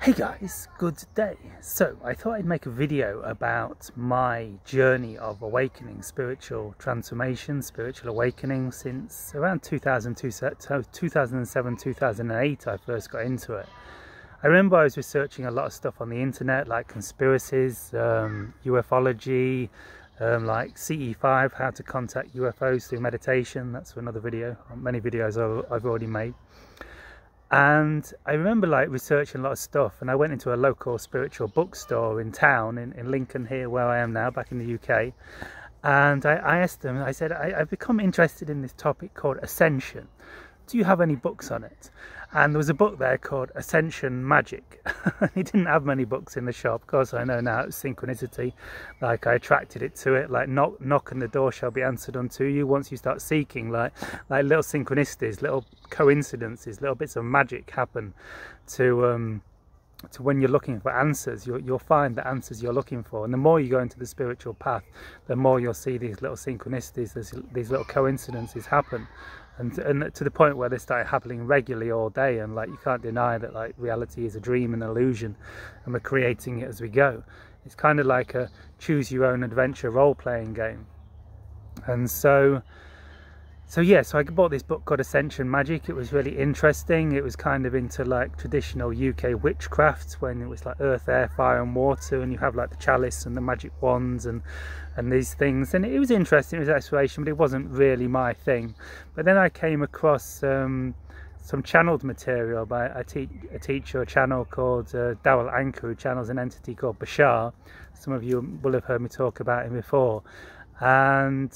Hey guys, good day. So I thought I'd make a video about my journey of awakening, spiritual transformation, spiritual awakening since around 2007, 2008 I first got into it. I remember I was researching a lot of stuff on the internet like conspiracies, ufology, like CE5, how to contact UFOs through meditation. That's another video, many videos I've already made. And I remember like researching a lot of stuff, and I went into a local spiritual bookstore in town in Lincoln, here where I am now, back in the UK, and I asked them, I said, I've become interested in this topic called Ascension. Do you have any books on it? And there was a book there called Ascension Magic. He didn't have many books in the shop. Of course, I know now it's synchronicity. Like I attracted it to it. Like knock and the door shall be answered unto you. Once you start seeking, like little synchronicities, little coincidences, little bits of magic happen to when you're looking for answers. You'll find the answers you're looking for, and the more you go into the spiritual path, the more you'll see these little synchronicities, these little coincidences happen, and to the point where they start happening regularly all day, and like you can't deny that like reality is a dream, an illusion, and we're creating it as we go. It's kind of like a choose your own adventure role-playing game. And so I bought this book called Ascension Magic. It was really interesting. It was kind of into like traditional UK witchcraft, when it was like earth, air, fire and water, and you have like the chalice and the magic wands and these things, and it was interesting. It was exploration, but it wasn't really my thing. But then I came across some channeled material by a teacher, a channel called Dawal Anka, who channels an entity called Bashar. Some of you will have heard me talk about him before, and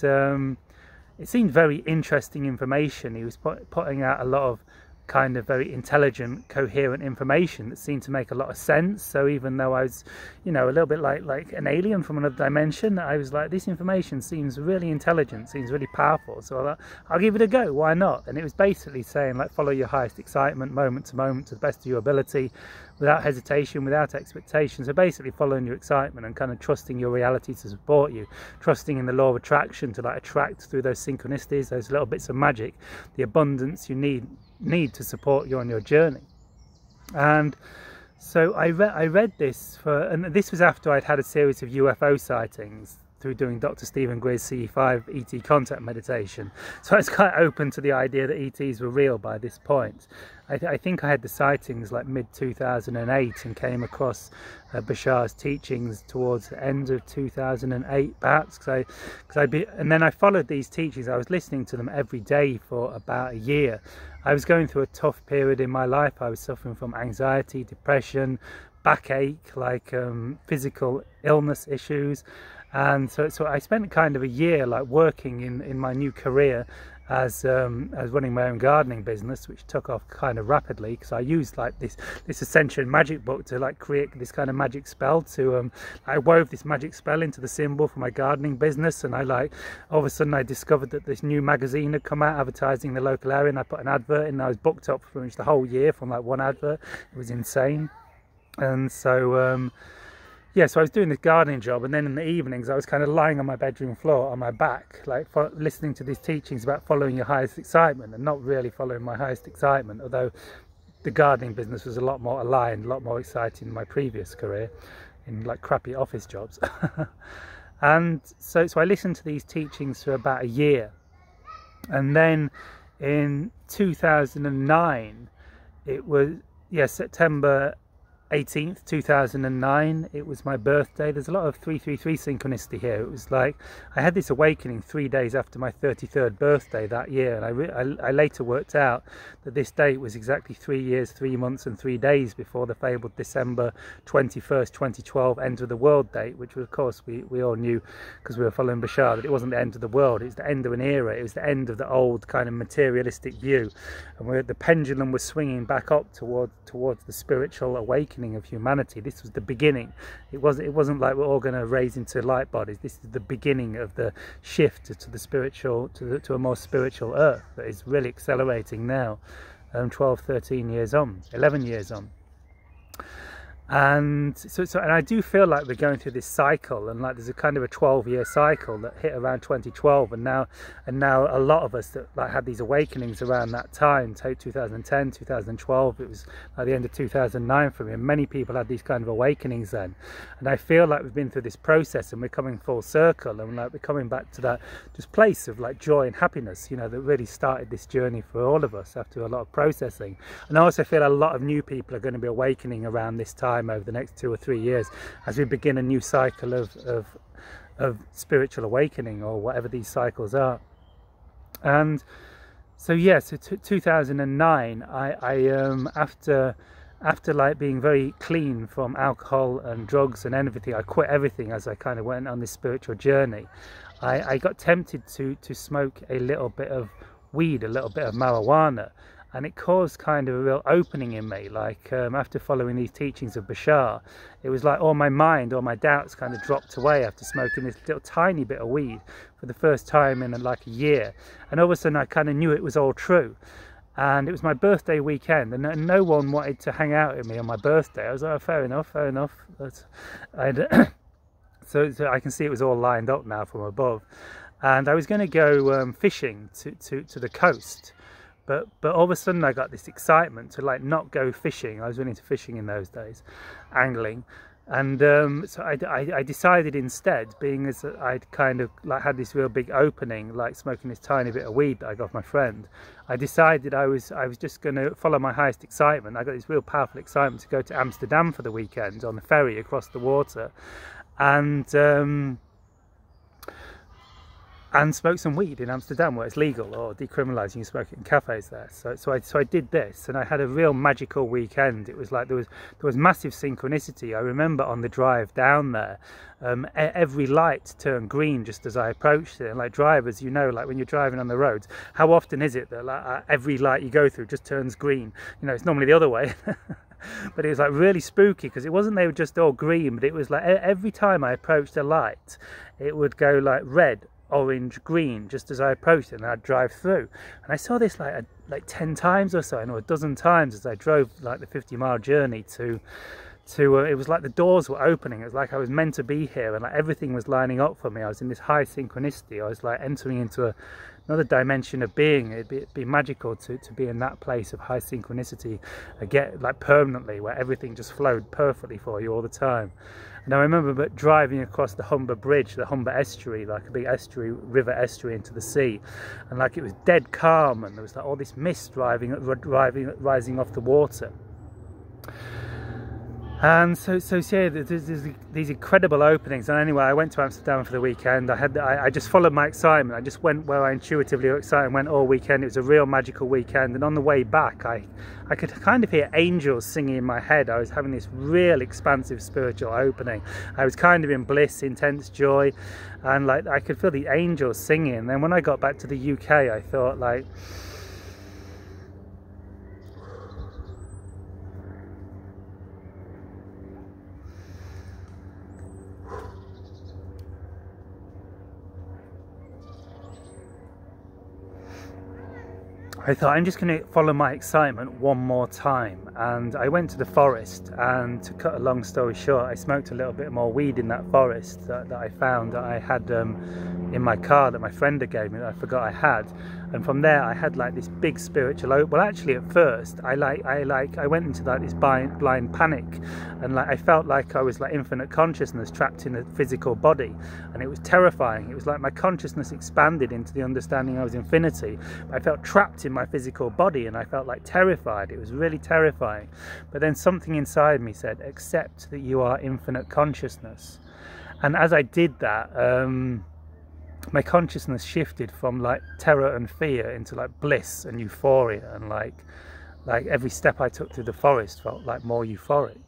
it seemed very interesting information. He was putting out a lot of kind of very intelligent, coherent information that seemed to make a lot of sense. So even though I was, you know, a little bit like an alien from another dimension, I was like, this information seems really intelligent, seems really powerful. So I thought, I'll give it a go, why not? And it was basically saying like, follow your highest excitement, moment to moment, to the best of your ability, without hesitation, without expectation. So basically following your excitement and kind of trusting your reality to support you, trusting in the law of attraction to like attract through those synchronicities, those little bits of magic, the abundance you need to support you on your journey. And so I read this and this was after I'd had a series of UFO sightings through doing Dr. Stephen Greer's CE5 ET contact meditation. So I was quite open to the idea that ETs were real by this point. I think I had the sightings like mid-2008 and came across Bashar's teachings towards the end of 2008 perhaps, and then I followed these teachings. I was listening to them every day for about a year. I was going through a tough period in my life. I was suffering from anxiety, depression, backache, like physical illness issues. And so I spent kind of a year like working in my new career as running my own gardening business, which took off kind of rapidly, because I used like this Ascension Magic book to like create this kind of magic spell to I wove this magic spell into the symbol for my gardening business. And I like all of a sudden I discovered that this new magazine had come out advertising the local area, and I put an advert in, and I was booked up for the whole year from like one advert. It was insane. And so yeah, so I was doing this gardening job, and then in the evenings I was kind of lying on my bedroom floor on my back, like listening to these teachings about following your highest excitement, and not really following my highest excitement, although the gardening business was a lot more aligned, a lot more exciting than my previous career in like crappy office jobs. And so I listened to these teachings for about a year, and then in 2009, it was, yeah, September 18th, 2009, it was my birthday. There's a lot of 333 synchronicity here. It was like I had this awakening 3 days after my 33rd birthday that year, and I later worked out that this date was exactly 3 years, 3 months and 3 days before the fabled December 21st, 2012 end of the world date, which of course we all knew because we were following Bashar that it wasn't the end of the world, it was the end of an era. It was the end of the old kind of materialistic view, and the pendulum was swinging back up towards the spiritual awakening of humanity. This was the beginning. It wasn't like we're all going to raise into light bodies. This is the beginning of the shift to the spiritual, to a more spiritual earth that is really accelerating now, 12, 13 years on, 11 years on. And and I do feel like we're going through this cycle, and like there's a kind of a 12-year cycle that hit around 2012, and now a lot of us that like had these awakenings around that time, take 2010, 2012, it was like the end of 2009 for me, and many people had these kind of awakenings then. And I feel like we've been through this process and we're coming full circle, and like we're coming back to that just place of like joy and happiness, you know, that really started this journey for all of us after a lot of processing. And I also feel a lot of new people are going to be awakening around this time over the next 2 or 3 years as we begin a new cycle of spiritual awakening, or whatever these cycles are. And so yeah, so 2009 I after like being very clean from alcohol and drugs and everything, I quit everything as I kind of went on this spiritual journey. I got tempted to smoke a little bit of weed, a little bit of marijuana, and it caused kind of a real opening in me. Like after following these teachings of Bashar, it was like all my mind, all my doubts kind of dropped away after smoking this little tiny bit of weed for the first time in like a year. And all of a sudden I kind of knew it was all true. And it was my birthday weekend, and no one wanted to hang out with me on my birthday. I was like, oh, fair enough. But so I can see it was all lined up now from above. And I was going to go fishing to the coast. But all of a sudden I got this excitement to like not go fishing. I was really into fishing in those days, angling. And so I decided instead, being as I'd kind of like had this real big opening, like smoking this tiny bit of weed that I got off my friend, I decided I was just going to follow my highest excitement. I got this real powerful excitement to go to Amsterdam for the weekend on the ferry across the water, and smoke some weed in Amsterdam where it's legal, or decriminalised, you can smoke it in cafes there. So I did this, and I had a real magical weekend. It was like there was massive synchronicity. I remember on the drive down there, every light turned green just as I approached it. And like drivers, you know, like when you're driving on the roads, how often is it that like every light you go through just turns green? You know, it's normally the other way. But it was like really spooky, because it wasn't they were just all green, but it was like every time I approached a light, it would go like red, orange, green just as I approached it, and I'd drive through. And I saw this like 10 times or so, I know, a dozen times as I drove like the 50-mile journey to it was like the doors were opening. It was like I was meant to be here, and like everything was lining up for me. I was in this high synchronicity. I was like entering into another dimension of being. It'd be magical to be in that place of high synchronicity again, like permanently, where everything just flowed perfectly for you all the time. And I remember driving across the Humber Bridge, the Humber estuary, like a big estuary, river estuary into the sea, and like it was dead calm, and there was like all this mist rising off the water. And so yeah, there's these incredible openings. And anyway, I went to Amsterdam for the weekend. I just followed my excitement. I just went where I intuitively was excited and went all weekend. It was a real magical weekend. And on the way back, I could kind of hear angels singing in my head. I was having this real expansive spiritual opening. I was kind of in bliss, intense joy, and like I could feel the angels singing. And then when I got back to the UK, I thought like, I'm just going to follow my excitement one more time. And I went to the forest, and to cut a long story short, I smoked a little bit more weed in that forest that I found that I had in my car that my friend had gave me that I forgot I had. And from there I had like this big spiritual well, actually at first I went into like this blind panic, and like I felt like I was like infinite consciousness trapped in a physical body, and it was terrifying. It was like my consciousness expanded into the understanding I was infinity, but I felt trapped in my physical body, and I felt like terrified. It was really terrifying. But then something inside me said, accept that you are infinite consciousness. And as I did that, my consciousness shifted from like terror and fear into like bliss and euphoria, and like every step I took through the forest felt like more euphoric.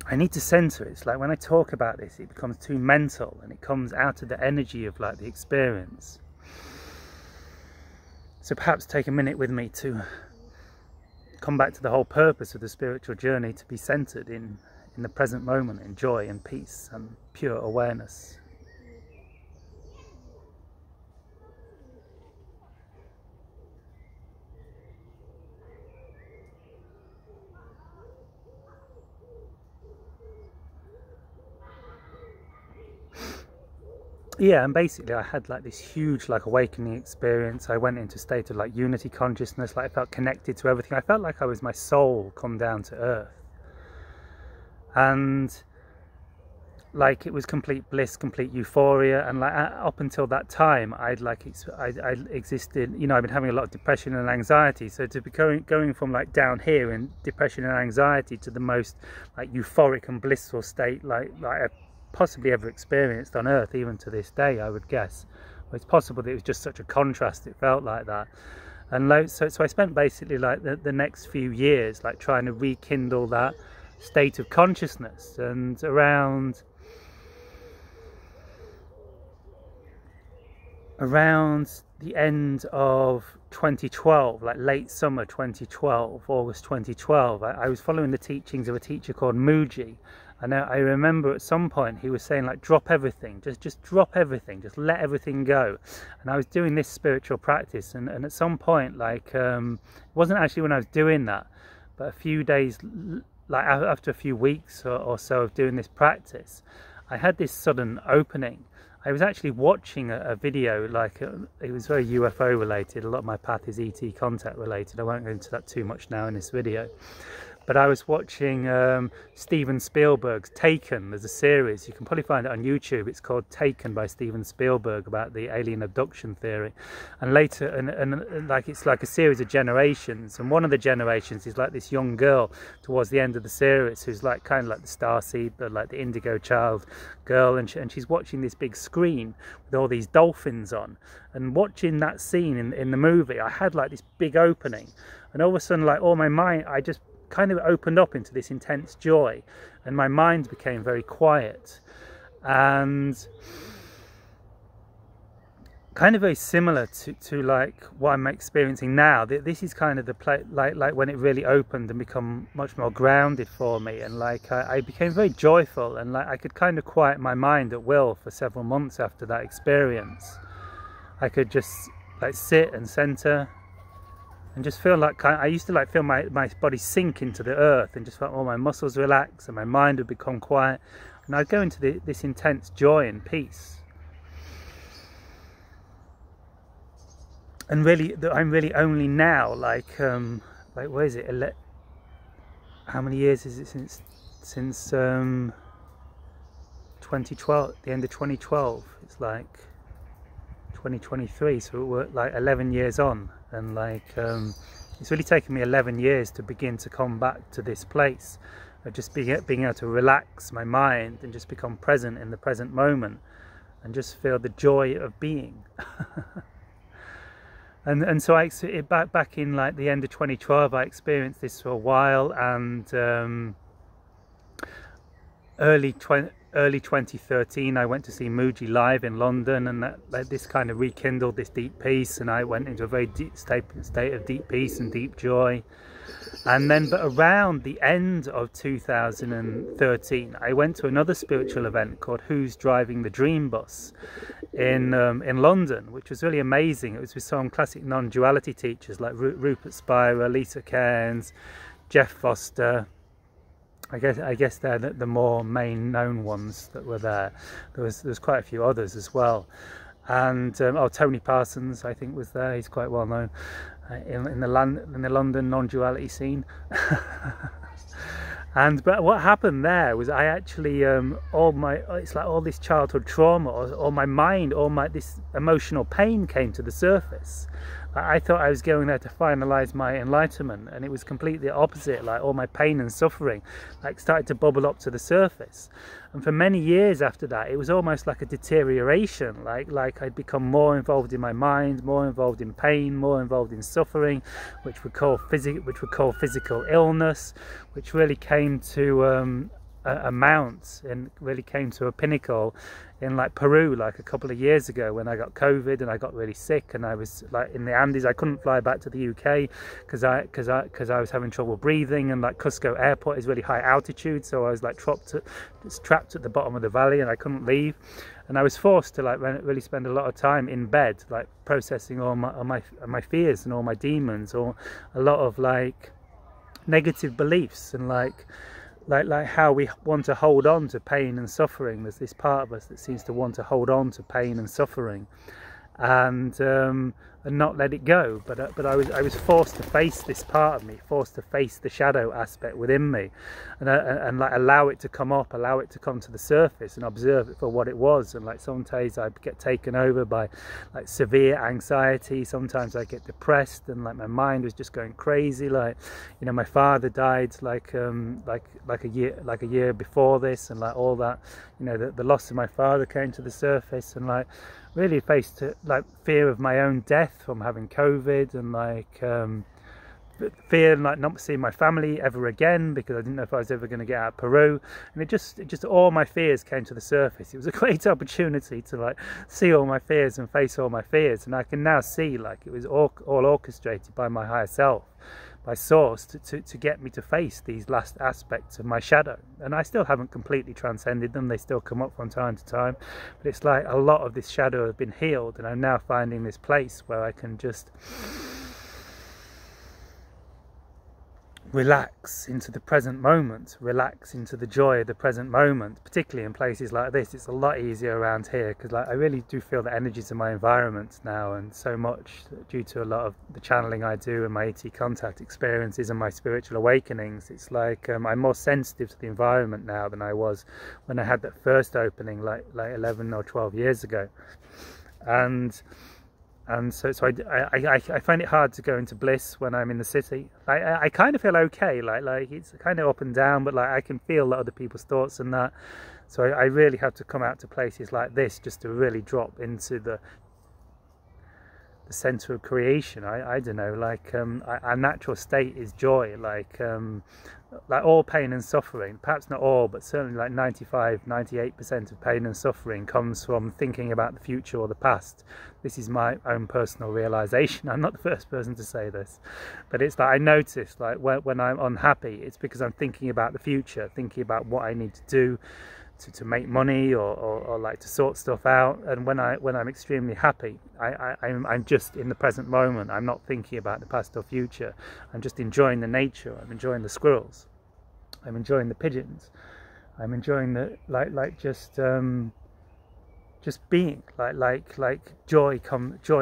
I need to center it. It's like when I talk about this, it becomes too mental, and it comes out of the energy of like the experience. So perhaps take a minute with me to come back to the whole purpose of the spiritual journey, to be centered in the present moment, in joy and peace and pure awareness. Yeah, and basically I had like this huge like awakening experience. I went into a state of like unity consciousness, like I felt connected to everything. I felt like I was my soul come down to earth, and like it was complete bliss, complete euphoria. And like up until that time I'd existed, you know, I've been having a lot of depression and anxiety, so to be going from like down here in depression and anxiety to the most like euphoric and blissful state like I possibly ever experienced on earth, even to this day, I would guess. Well, it's possible that it was just such a contrast, it felt like that. And so I spent basically like the next few years like trying to rekindle that state of consciousness. And around the end of 2012, like late summer 2012, August 2012, I was following the teachings of a teacher called Mooji. And I remember at some point he was saying like, drop everything, just drop everything, just let everything go. And I was doing this spiritual practice, and at some point, like it wasn't actually when I was doing that, but a few days, like after a few weeks or so of doing this practice, I had this sudden opening. I was actually watching a video, like it was very UFO related. A lot of my path is ET contact related. I won't go into that too much now in this video. But I was watching Steven Spielberg's Taken. There's a series, you can probably find it on YouTube. It's called Taken by Steven Spielberg, about the alien abduction theory. And later, and like it's like a series of generations. And one of the generations is like this young girl towards the end of the series, who's like kind of like the starseed, but like the indigo child girl. And she's watching this big screen with all these dolphins on. And watching that scene in the movie, I had like this big opening. And all of a sudden, like all my mind, I just kind of opened up into this intense joy, and my mind became very quiet, and kind of very similar to like what I'm experiencing now. This is kind of the place like when it really opened and become much more grounded for me, and like I became very joyful, and like I could kind of quiet my mind at will for several months after that experience. I could just like sit and center and just feel like I used to like feel my body sink into the earth, and just felt all my muscles relax and my mind would become quiet, and I'd go into this intense joy and peace. And really, I'm really only now like where is it? How many years is it since 2012? The end of 2012. It's like 2023, so we're like 11 years on, and like it's really taken me 11 years to begin to come back to this place of just being able to relax my mind and just become present in the present moment and just feel the joy of being. and so back in like the end of 2012, I experienced this for a while, and early 2013 I went to see Mooji live in London, and that this kind of rekindled this deep peace, and I went into a very deep state of deep peace and deep joy. And then, but around the end of 2013, I went to another spiritual event called Who's Driving the Dream Bus in London, which was really amazing. It was with some classic non-duality teachers like Rupert Spira, Lisa Cairns, Jeff Foster. I guess they're the more main known ones that were there. There's quite a few others as well, and Tony Parsons I think was there. He's quite well known in the London non-duality scene. But what happened there was I actually it's like all this childhood trauma, or my mind, this emotional pain came to the surface. I thought I was going there to finalize my enlightenment, and it was completely opposite. Like all my pain and suffering like started to bubble up to the surface, and for many years after that it was almost like a deterioration, like I'd become more involved in my mind, more involved in pain, more involved in suffering, which we call physical illness, which really came to amount, and really came to a pinnacle in like Peru, like a couple of years ago, when I got COVID and I got really sick, and I was like in the Andes. I couldn't fly back to the UK because I was having trouble breathing, and like Cusco airport is really high altitude, so I was like trapped at the bottom of the valley, and I couldn't leave, and I was forced to like really spend a lot of time in bed, like processing all my fears and all my demons, or a lot of like negative beliefs, and like how we want to hold on to pain and suffering. There's this part of us that seems to want to hold on to pain and suffering, and not let it go. But I was forced to face this part of me, forced to face the shadow aspect within me, and like allow it to come up, allow it to come to the surface, and observe it for what it was. And like some days I get taken over by like severe anxiety. Sometimes I get depressed, and like my mind was just going crazy. Like, you know, my father died like a year before this, and like all that, you know, the loss of my father came to the surface, and like really faced like fear of my own death from having COVID, and like fear like not seeing my family ever again, because I didn't know if I was ever going to get out of Peru, and it just all my fears came to the surface. It was a great opportunity to like see all my fears and face all my fears, and I can now see like it was all orchestrated by my higher self, by source, to get me to face these last aspects of my shadow. And I still haven't completely transcended them. They still come up from time to time, but it's like a lot of this shadow has been healed, and I'm now finding this place where I can just relax into the present moment, relax into the joy of the present moment. Particularly in places like this, it's a lot easier around here, because like I really do feel the energies of my environment now, and so much due to a lot of the channeling I do and my ET contact experiences and my spiritual awakenings. It's like I'm more sensitive to the environment now than I was when I had that first opening like 11 or 12 years ago. And so I find it hard to go into bliss when I'm in the city. I kind of feel okay, like it's kind of up and down, but like I can feel a lot of the people's thoughts and that. So I really have to come out to places like this just to really drop into the center of creation. I don't know, like our natural state is joy, like all pain and suffering, perhaps not all, but certainly like 98% of pain and suffering comes from thinking about the future or the past. This is my own personal realization. I'm not the first person to say this, but it's like I notice like when I'm unhappy, it's because I'm thinking about the future, thinking about what I need to do to make money, or like to sort stuff out. And when I'm extremely happy, I'm just in the present moment. I'm not thinking about the past or future. I'm just enjoying the nature. I'm enjoying the squirrels. I'm enjoying the pigeons. I'm enjoying the just being. Like joy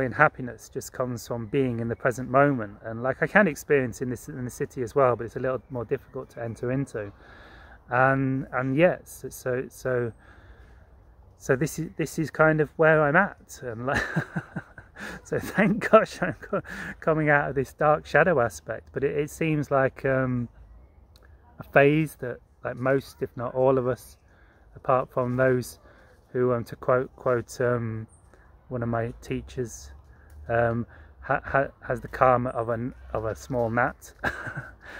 and happiness just comes from being in the present moment. And like I can experience in the city as well, but it's a little more difficult to enter into. And yes, so this is kind of where I'm at, and like so thank gosh I'm coming out of this dark shadow aspect. But it seems like a phase that like most, if not all of us, apart from those who to quote one of my teachers, has the karma of a small gnat.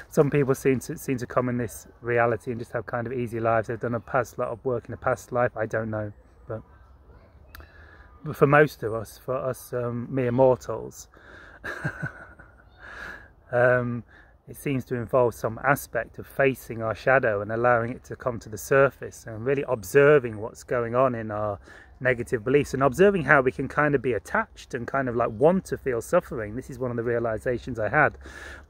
Some people seem to come in this reality and just have kind of easy lives. They've done a lot of work in a past life. I don't know, but for most of us, mere mortals, it seems to involve some aspect of facing our shadow and allowing it to come to the surface, and really observing what's going on in our negative beliefs, and observing how we can kind of be attached and kind of like want to feel suffering. This is one of the realizations I had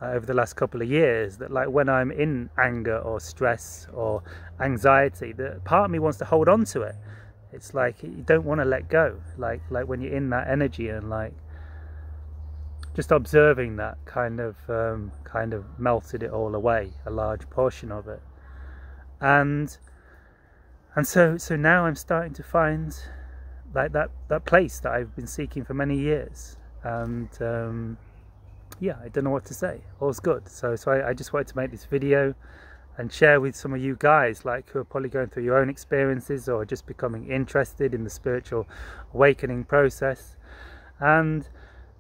over the last couple of years, that like when I'm in anger or stress or anxiety, that part of me wants to hold on to it. It's like you don't want to let go, like when you're in that energy, and like just observing that kind of melted it all away, a large portion of it. And so now I'm starting to find like that place that I've been seeking for many years. And yeah, I don't know what to say. All's good. So I just wanted to make this video and share with some of you guys, like who are probably going through your own experiences or just becoming interested in the spiritual awakening process. And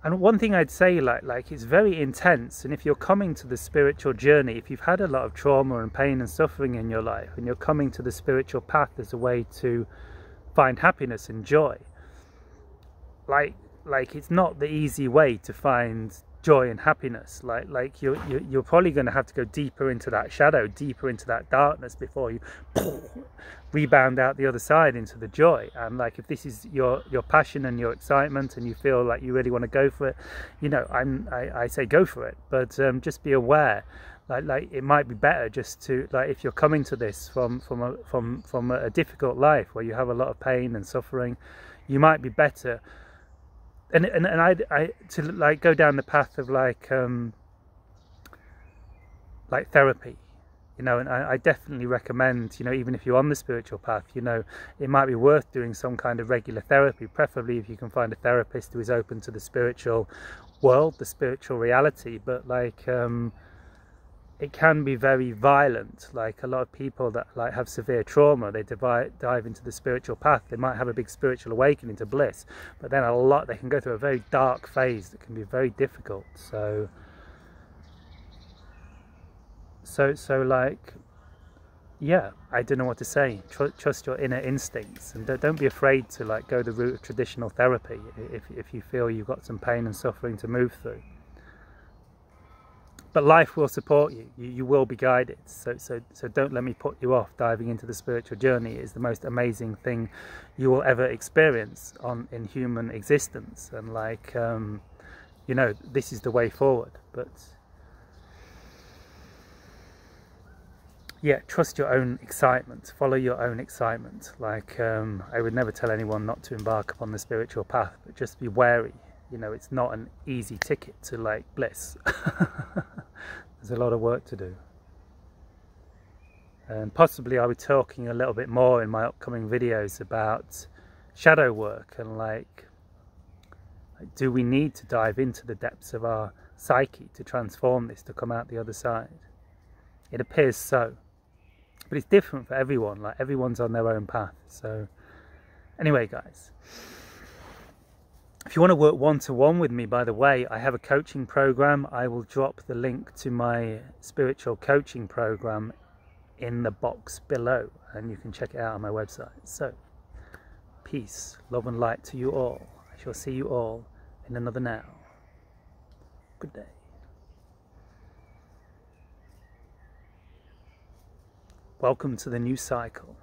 And one thing I'd say, like it's very intense, and if you're coming to the spiritual journey, if you've had a lot of trauma and pain and suffering in your life, and you're coming to the spiritual path as a way to find happiness and joy, like it's not the easy way to find joy and happiness. Like you're probably going to have to go deeper into that shadow, deeper into that darkness before you rebound out the other side into the joy. And like, if this is your passion and your excitement, and you feel like you really want to go for it, you know, I say go for it. But just be aware, like it might be better just to, like, if you're coming to this from a difficult life where you have a lot of pain and suffering, you might be better. And I to like go down the path of like therapy, you know. And I definitely recommend, you know, even if you're on the spiritual path, you know, it might be worth doing some kind of regular therapy, preferably if you can find a therapist who is open to the spiritual world, the spiritual reality. But like it can be very violent. Like a lot of people that like have severe trauma, they dive into the spiritual path, they might have a big spiritual awakening to bliss, but then they can go through a very dark phase that can be very difficult. So like, yeah, I don't know what to say. Trust your inner instincts, and don't be afraid to like go the route of traditional therapy if you feel you've got some pain and suffering to move through. But life will support you. You will be guided. So don't let me put you off diving into the spiritual journey. It is the most amazing thing you will ever experience in human existence. And like, you know, this is the way forward. But yeah, trust your own excitement. Follow your own excitement. Like, I would never tell anyone not to embark upon the spiritual path, but just be wary. You know, it's not an easy ticket to like bliss. There's a lot of work to do. And possibly I'll be talking a little bit more in my upcoming videos about shadow work, and like, do we need to dive into the depths of our psyche to transform this, to come out the other side? It appears so, but it's different for everyone. Like, everyone's on their own path. So anyway, guys, if you want to work one-to-one with me, by the way, I have a coaching program. I will drop the link to my spiritual coaching program in the box below, and you can check it out on my website. So, peace, love and light to you all. I shall see you all in another now. Good day. Welcome to the new cycle.